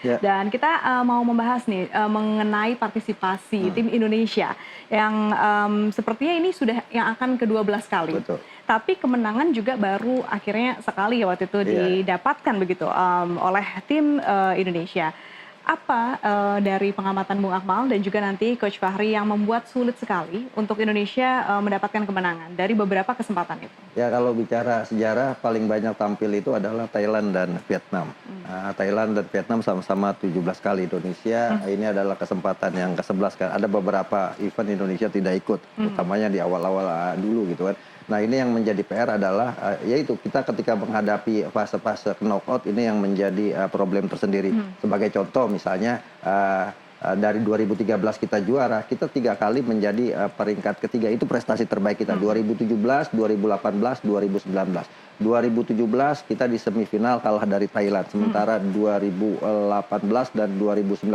Ya. Dan kita mau membahas nih mengenai partisipasi tim Indonesia yang sepertinya ini sudah yang akan ke-12 kali. Betul. Tapi kemenangan juga baru akhirnya sekali ya waktu itu Iya. didapatkan begitu oleh tim Indonesia. Apa dari pengamatan Bung Akmal dan juga nanti Coach Fahri yang membuat sulit sekali untuk Indonesia mendapatkan kemenangan dari beberapa kesempatan itu? Ya kalau bicara sejarah paling banyak tampil itu adalah Thailand dan Vietnam. Thailand dan Vietnam sama-sama 17 kali. Indonesia ini adalah kesempatan yang ke-11 kan. Ada beberapa event Indonesia tidak ikut, utamanya di awal-awal dulu gitu kan. Nah ini yang menjadi PR adalah yaitu kita ketika menghadapi fase-fase knockout ini yang menjadi problem tersendiri. Sebagai contoh misalnya dari 2013 kita juara, kita 3 kali menjadi peringkat ketiga. Itu prestasi terbaik kita. 2017, 2018, 2019. 2017 kita di semifinal kalah dari Thailand. Sementara 2018 dan 2019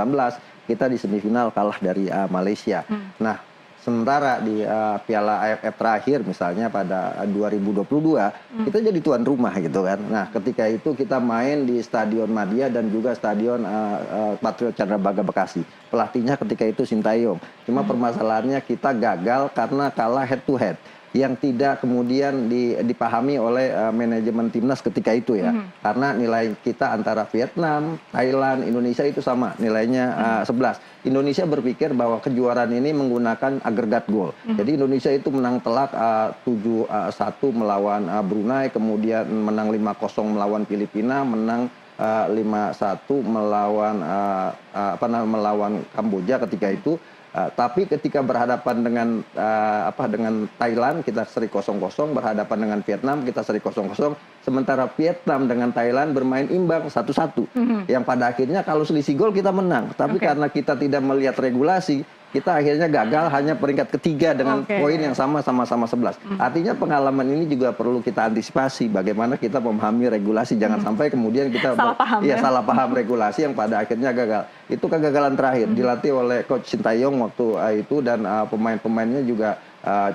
kita di semifinal kalah dari Malaysia. Nah, sementara di Piala AFF terakhir misalnya pada 2022 kita jadi tuan rumah gitu kan. Nah ketika itu kita main di Stadion Madia dan juga Stadion Patriot Candrabaga Bekasi. Pelatihnya ketika itu Sintayong. Cuma permasalahannya kita gagal karena kalah head to head yang tidak kemudian dipahami oleh manajemen timnas ketika itu ya. Karena nilai kita antara Vietnam, Thailand, Indonesia itu sama, nilainya 11. Indonesia berpikir bahwa kejuaraan ini menggunakan agregat gol. Jadi Indonesia itu menang telak 7-1 melawan Brunei, kemudian menang 5-0 melawan Filipina, menang 5-1 melawan melawan Kamboja ketika itu. Tapi ketika berhadapan dengan Thailand kita seri 0-0, berhadapan dengan Vietnam kita seri 0-0, sementara Vietnam dengan Thailand bermain imbang 1-1. Yang pada akhirnya kalau selisih gol kita menang, tapi karena kita tidak melihat regulasi, kita akhirnya gagal hanya peringkat ketiga dengan poin yang sama-sama 11. Artinya pengalaman ini juga perlu kita antisipasi bagaimana kita memahami regulasi, jangan sampai kemudian kita salah paham regulasi yang pada akhirnya gagal. Itu kegagalan terakhir dilatih oleh Coach Sintayong waktu itu dan pemain-pemainnya juga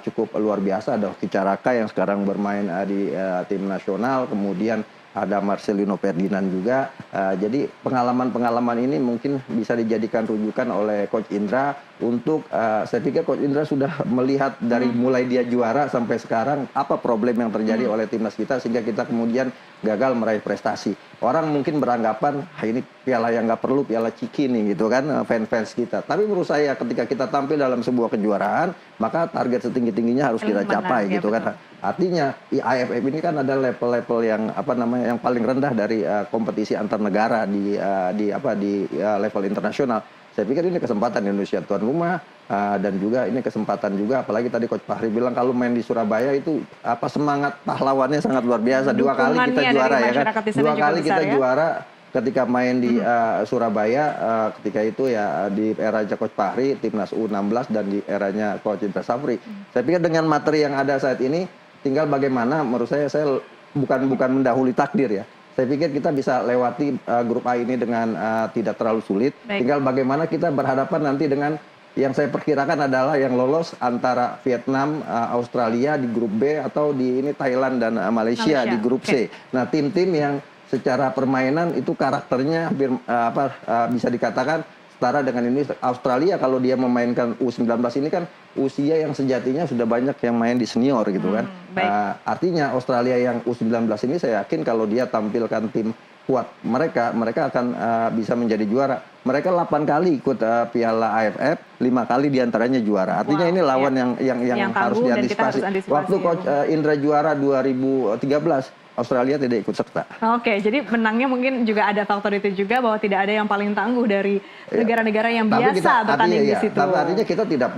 cukup luar biasa. Ada Hoki Caraka yang sekarang bermain di tim nasional, kemudian ada Marcelino Ferdinand juga. Jadi pengalaman-pengalaman ini mungkin bisa dijadikan rujukan oleh Coach Indra untuk saya pikir Coach Indra sudah melihat dari mulai dia juara sampai sekarang apa problem yang terjadi oleh timnas kita sehingga kita kemudian gagal meraih prestasi. Orang mungkin beranggapan ini piala yang nggak perlu, piala ciki nih gitu kan fans-fans kita. Tapi menurut saya ketika kita tampil dalam sebuah kejuaraan maka target setinggi-tingginya harus kita capai gitu kan. Artinya AFF ini kan ada level-level yang yang paling rendah dari kompetisi antar negara di level internasional. Saya pikir ini kesempatan Indonesia tuan rumah dan juga ini kesempatan juga apalagi tadi Coach Fahri bilang kalau main di Surabaya itu semangat pahlawannya sangat luar biasa. 2 kali kita juara ya kan. 2 kali kita juara ketika main di Surabaya ketika itu ya di era Coach Fahri timnas U16 dan di eranya Coach Indra Safri. Saya pikir dengan materi yang ada saat ini tinggal bagaimana menurut saya bukan mendahului takdir ya. Saya pikir kita bisa lewati grup A ini dengan tidak terlalu sulit. Tinggal bagaimana kita berhadapan nanti dengan yang saya perkirakan adalah yang lolos antara Vietnam, Australia di grup B atau di ini Thailand dan Malaysia di grup C. Nah, tim-tim yang secara permainan itu karakternya hampir bisa dikatakan setara dengan ini. Australia kalau dia memainkan U19 ini kan usia yang sejatinya sudah banyak yang main di senior gitu kan. Artinya Australia yang U19 ini saya yakin kalau dia tampilkan tim kuat mereka akan bisa menjadi juara. Mereka 8 kali ikut Piala AFF, 5 kali diantaranya juara. Artinya ini lawan yang harus diantisipasi. Waktu Coach Indra juara 2013 Australia tidak ikut serta. Oke, jadi menangnya mungkin juga ada faktor itu juga bahwa tidak ada yang paling tangguh dari negara-negara yang biasa bertanding di situ. Tapi artinya kita tidak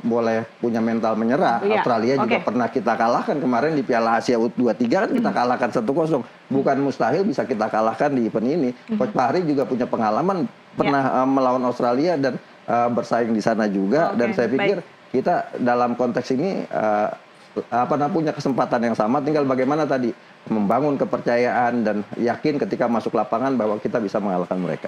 boleh punya mental menyerah. Australia juga pernah kita kalahkan kemarin di Piala Asia U23 kan kita kalahkan 1-0. Bukan mustahil bisa kita kalahkan di event ini. Coach Fahri juga punya pengalaman pernah melawan Australia dan bersaing di sana juga dan saya pikir kita dalam konteks ini punya kesempatan yang sama, tinggal bagaimana tadi membangun kepercayaan dan yakin ketika masuk lapangan bahwa kita bisa mengalahkan mereka.